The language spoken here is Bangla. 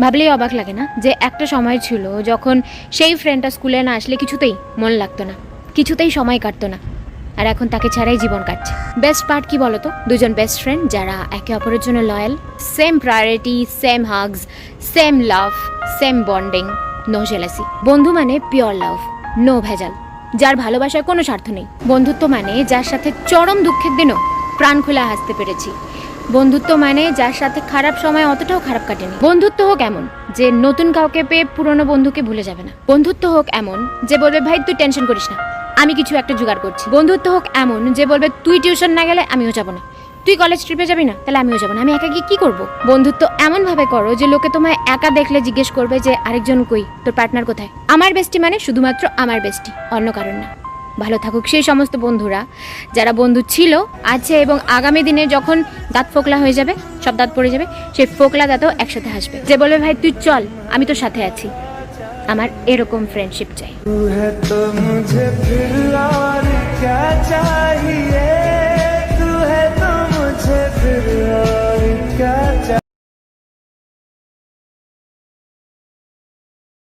ভাবলেই অবাক লাগে না যে একটা সময় ছিল যখন সেই ফ্রেন্ডটা স্কুলে না আসলে কিছুতেই মন লাগতো না, কিছুতেই সময় কাটতো না, আর এখন তাকে ছাড়াই জীবন কাটছে। বেস্ট পার্ট কি বলতো? দুজন বেস্ট ফ্রেন্ড যারা একে অপরের জন্য loyal, same priority, same hugs, same love, same bonding, no jealousy. বন্ধু মানে পিওর লাভ, নো ভেজাল, যার ভালোবাসায় কোনো স্বার্থ নেই। বন্ধুত্ব মানে যার সাথে চরম দুঃখের দিনও প্রাণ খুলে হাসতে পেরেছি। বন্ধুত্ব মানে যার সাথে খারাপ সময় অতটাও খারাপ কাটেনি। বন্ধুত্ব হোক এমন যে নতুন কাউকে পেয়ে পুরনো বন্ধুকে ভুলে যাবে না। বন্ধুত্ব হোক এমন যে বলবে ভাই তুই টেনশন করিস না, আমি কিছু একটা জোগাড় করছি। বন্ধুত্ব হোক এমন যে বলবে তুই টিউশন না গেলে আমিও যাবো না, তুই কলেজ ট্রিপে যাবি না তাহলে আমিও যাবো না, আমি একা গিয়ে কি করবো। বন্ধুত্ব এমন ভাবে করো যে লোকে তোমায় একা দেখলে জিজ্ঞেস করবে যে আরেকজন কই, তোর পার্টনার কোথায়। আমার বেস্টি মানে শুধুমাত্র আমার বেস্টি, অন্য কারণ না। ভালো থাকুক সেই সমস্ত বন্ধুরা যারা বন্ধু ছিল, আছে এবং আগামী দিনে যখন দাঁত ফোকলা হয়ে যাবে, সব দাঁত পড়ে যাবে, সেই ফোকলা দাঁতও একসাথে হাসবে, যে বলবে ভাই তুই চল আমি তোর সাথে আছি। আমার এরকম ফ্রেন্ডশিপ চাই। तू है तो मुझे फिर और क्या चाहिए।